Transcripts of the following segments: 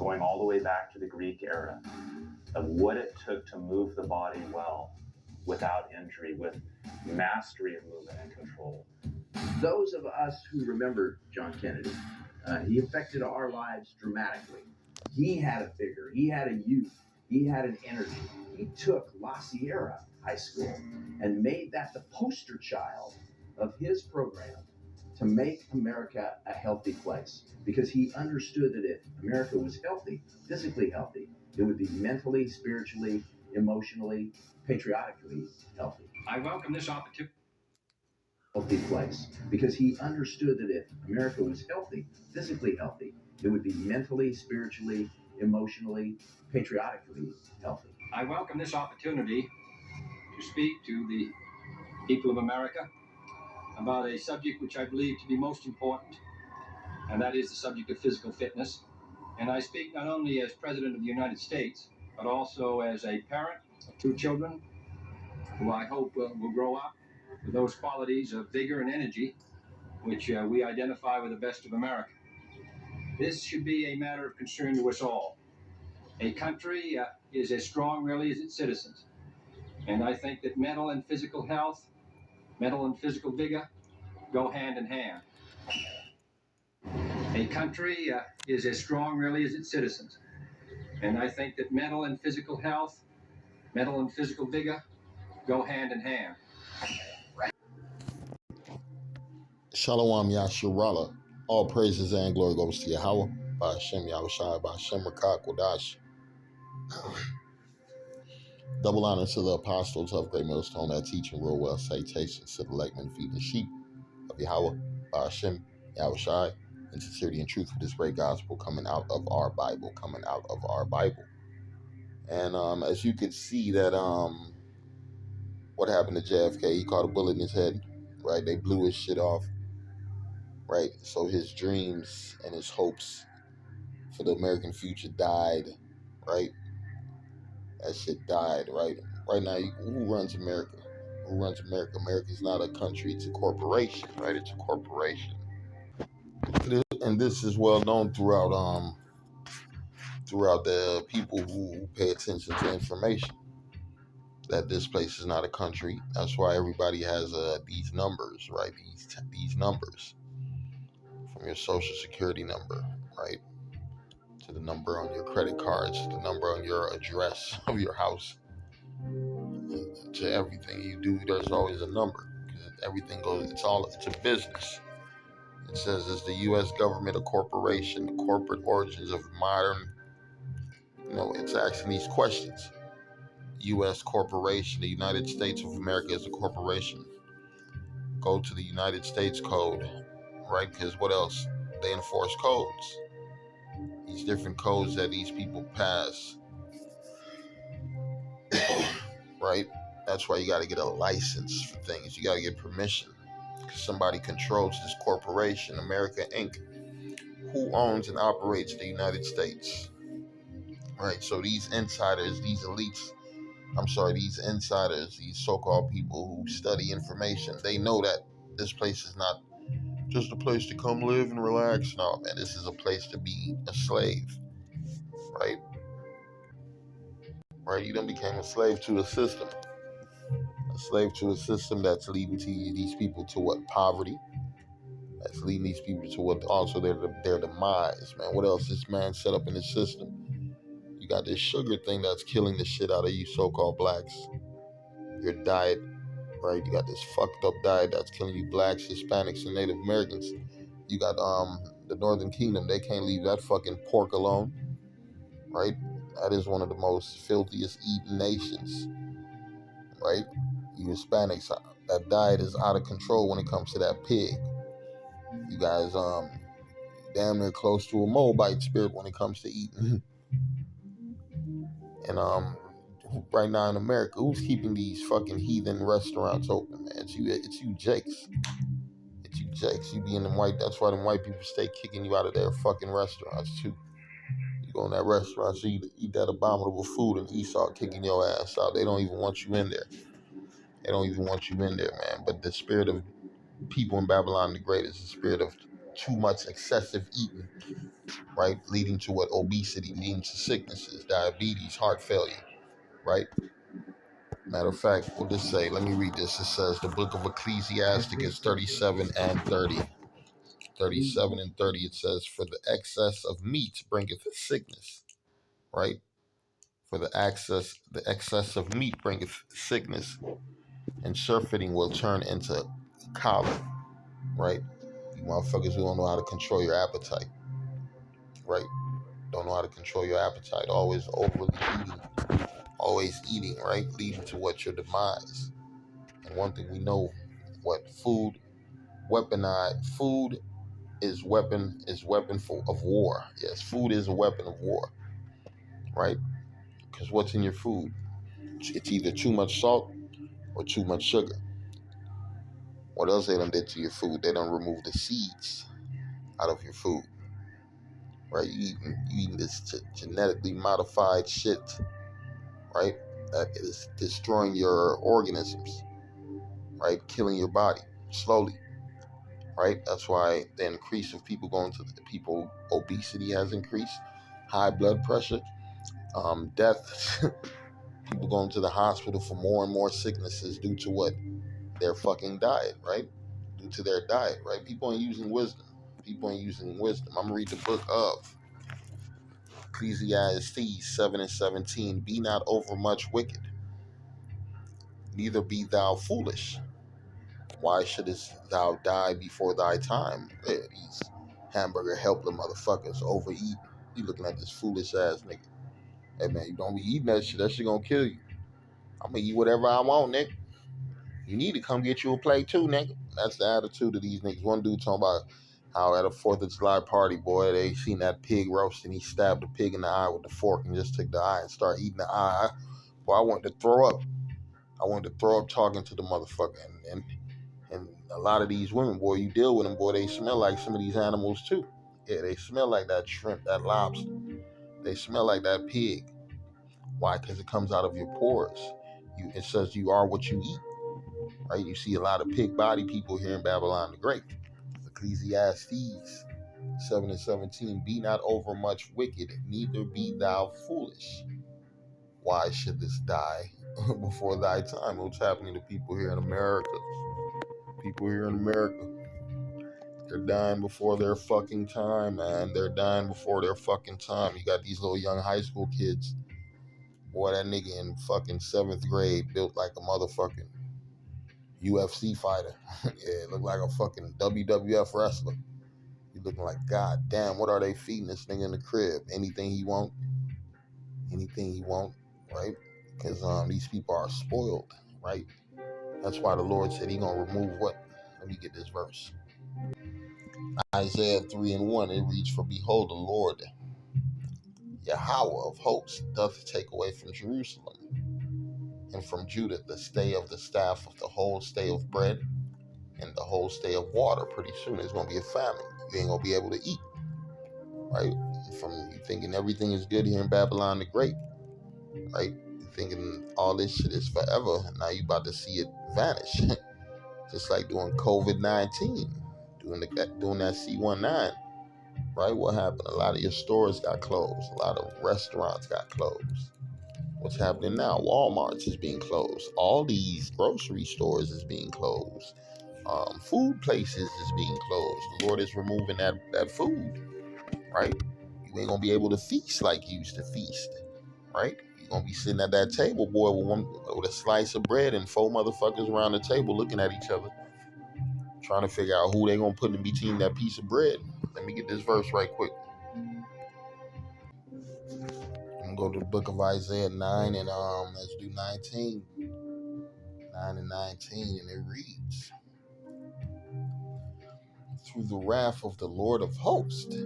going all the way back to the Greek era, of what it took to move the body well, without injury, with mastery of movement and control. Those of us who remember John Kennedy, he affected our lives dramatically. He had a vigor, he had a youth, he had an energy. He took La Sierra High School and made that the poster child of his program to make America a healthy place, because he understood that if America was healthy, physically healthy, it would be mentally, spiritually, emotionally, patriotically healthy. I welcome this opportunity. Healthy place, because he understood that if America was healthy, physically healthy, it would be mentally, spiritually, emotionally, patriotically healthy. I welcome this opportunity to speak to the people of America about a subject which I believe to be most important, and that is the subject of physical fitness. And I speak not only as President of the United States, but also as a parent of two children who I hope will grow up with those qualities of vigor and energy which we identify with the best of America. This should be a matter of concern to us all. A country is as strong really as its citizens. And I think that mental and physical health, mental and physical vigor go hand in hand. A country is as strong really as its citizens. And I think that mental and physical health, mental and physical vigor go hand in hand. Shalom Yasharala. All praises and glory goes to Yahweh, by Hashem Yahushai, by Hashem Rakak Wadash. Double honor to the apostles of Great Millstone that teach and real well. Salutations to the Lakemen feeding the sheep of Yahweh, by Hashem Yahushai, in sincerity and truth with this great gospel coming out of our Bible, And as you could see that what happened to JFK, he caught a bullet in his head, right? They blew his shit off, right? So his dreams and his hopes for the American future died, right? That shit died, right? Right now, who runs America? Who runs America? America's not a country, it's a corporation, right? It's a corporation. And this is well known throughout the people who pay attention to information, that this place is not a country. That's why everybody has these numbers, right? These numbers, from your social security number, right, to the number on your credit cards, to the number on your address of your house, to everything you do. There's always a number, because everything goes. It's a business. It says, is the U.S. government a corporation? The corporate origins of modern. It's asking these questions. U.S. corporation. The United States of America is a corporation. Go to the United States Code, right? Because what else? They enforce codes. These different codes that these people pass, right? That's why you got to get a license for things. You got to get permission, because somebody controls this corporation, America Inc., who owns and operates the United States, right? So these insiders, these insiders, these so-called people who study information, they know that this place is not just a place to come live and relax. No, man, this is a place to be a slave, right? Right? You done became a slave to a system. A slave to a system that's leading these people to what? Poverty. That's leading these people to what? Also their demise, man. What else this man set up in his system? You got this sugar thing that's killing the shit out of you so-called blacks. Your diet, right? You got this fucked up diet that's killing you blacks, Hispanics, and Native Americans. You got the Northern Kingdom. They can't leave that fucking pork alone, right? That is one of the most filthiest eaten nations, right? You Hispanics, that diet is out of control when it comes to that pig. You guys damn near close to a Moabite spirit when it comes to eating. And right now in America, who's keeping these fucking heathen restaurants open, man? It's you Jakes. It's you Jakes. You be in them white. That's why them white people stay kicking you out of their fucking restaurants too. You go in that restaurant, so you eat that abominable food, and Esau kicking your ass out. They don't even want you in there. They don't even want you in there, man. But the spirit of people in Babylon the Great is the spirit of too much excessive eating, right? Leading to what? Obesity, leading to sicknesses, diabetes, heart failure, right? Matter of fact, what does it say? Let me read this. It says the book of Ecclesiasticus 37 and 30. 37 and 30, it says, for the excess of meat bringeth sickness, right? For the excess of meat bringeth sickness, and surfeiting will turn into colic, right? You motherfuckers who don't know how to control your appetite, right? Don't know how to control your appetite. Always overly eating, always eating, right? Leading to what? Your demise. And one thing we know, what? Food is weapon of war. Yes, food is a weapon of war, right? Because what's in your food? It's either too much salt or too much sugar. What else they done did to your food? They done remove the seeds out of your food, right? You eating this genetically modified shit, right? That is destroying your organisms, right? Killing your body slowly, right? That's why the increase of people obesity has increased, high blood pressure, death, people going to the hospital for more and more sicknesses due to what? Their fucking diet, right? Due to their diet, right? People ain't using wisdom. People ain't using wisdom. I'm gonna read the book of Ecclesiastes 7 and 17. Be not overmuch wicked, neither be thou foolish. Why shouldest thou die before thy time? Yeah, these hamburger helper motherfuckers overeat. You looking at this foolish ass nigga. Hey man, you don't be eating that shit. That shit gonna kill you. I'm gonna eat whatever I want, nigga. You need to come get you a plate too, nigga. That's the attitude of these niggas. One dude talking about how at a 4th of July party, boy, they seen that pig roast and he stabbed the pig in the eye with the fork and just took the eye and started eating the eye. Boy, I wanted to throw up. I wanted to throw up talking to the motherfucker. And a lot of these women, boy, you deal with them, boy, they smell like some of these animals too. Yeah, they smell like that shrimp, that lobster. They smell like that pig. Why? Because it comes out of your pores. It says you are what you eat. Right? You see a lot of pig body people here in Babylon the Great. Ecclesiastes 7 and 17. Be not overmuch wicked, neither be thou foolish. Why should this die before thy time? What's happening to people here in America? People here in America, they're dying before their fucking time, man. They're dying before their fucking time. You got these little young high school kids. Boy, that nigga in fucking 7th grade built like a motherfucking UFC fighter. Yeah, look like a fucking WWF wrestler. You looking like, God damn, what are they feeding this nigga in the crib? Anything he want, right? Because these people are spoiled, right? That's why the Lord said he gonna remove what? Let me get this verse. Isaiah 3 and 1, it reads, for behold, the Lord, Yahweh of hosts, doth take away from Jerusalem and from Judah the stay of the staff of the whole stay of bread and the whole stay of water. Pretty soon there's gonna be a famine. You ain't gonna be able to eat, right? From you thinking everything is good here in Babylon the Great, right? You thinking all this shit is forever. Now you about to see it vanish, just like doing COVID-19, doing that C19, right? What happened? A lot of your stores got closed. A lot of restaurants got closed. What's happening now? Walmart's is being closed. All these grocery stores is being closed. Food places is being closed. The Lord is removing that food, right? You ain't gonna be able to feast like you used to feast, right? You're gonna be sitting at that table, boy, with a slice of bread and 4 motherfuckers around the table looking at each other, trying to figure out who they gonna put in between that piece of bread. Let me get this verse right quick. I'm gonna go to the book of Isaiah 9 and let's do 19. 9 and 19, and it reads, through the wrath of the Lord of hosts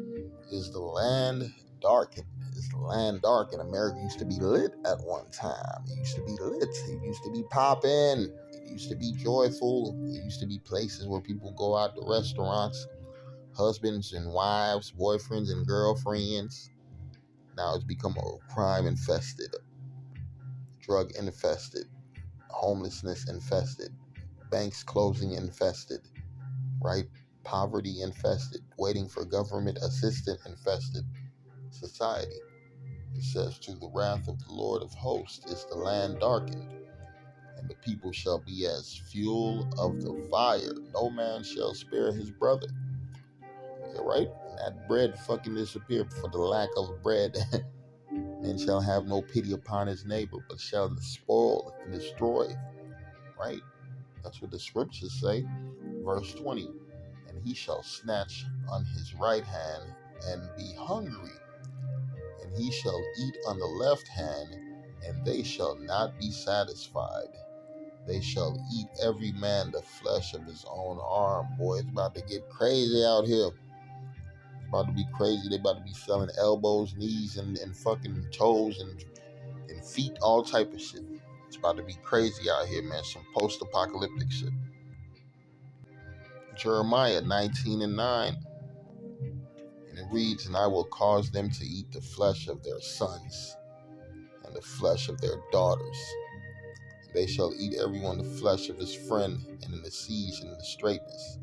is the land darkened. Is the land darkened? America used to be lit at one time. It used to be lit. It used to be popping. It used to be joyful. It used to be places where people go out to restaurants, husbands and wives, boyfriends and girlfriends. Now it's become a crime infested, drug infested, homelessness infested, banks closing infested, right? poverty infested, waiting for government assistance infested society. It says, to the wrath of the Lord of hosts is the land darkened, and the people shall be as fuel of the fire. No man shall spare his brother. Yeah, right? And that bread fucking disappeared for the lack of bread. Men shall have no pity upon his neighbor, but shall spoil and destroy. Right? That's what the scriptures say. Verse 20. And he shall snatch on his right hand and be hungry, and he shall eat on the left hand, and they shall not be satisfied. They shall eat every man the flesh of his own arm. Boy, it's about to get crazy out here. It's about to be crazy. They about to be selling elbows, knees, and fucking toes and feet, all type of shit. It's about to be crazy out here, man. Some post-apocalyptic shit. Jeremiah 19:9. And it reads, and I will cause them to eat the flesh of their sons and the flesh of their daughters. And they shall eat everyone the flesh of his friend, and in the siege and in the straitness,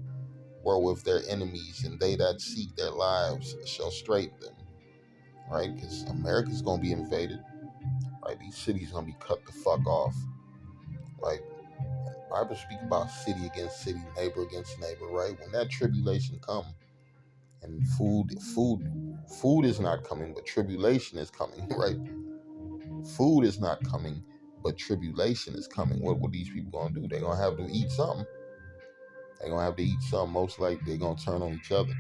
wherewith their enemies and they that seek their lives shall straighten them. Right? Because America's going to be invaded. Right? These cities going to be cut the fuck off. Right? The Bible speak about city against city, neighbor against neighbor. Right? When that tribulation come, and food is not coming, but tribulation is coming. Right? Food is not coming, but tribulation is coming. What these people gonna do? They're gonna have to eat something. They're gonna have to eat something. Most likely they're gonna turn on each other.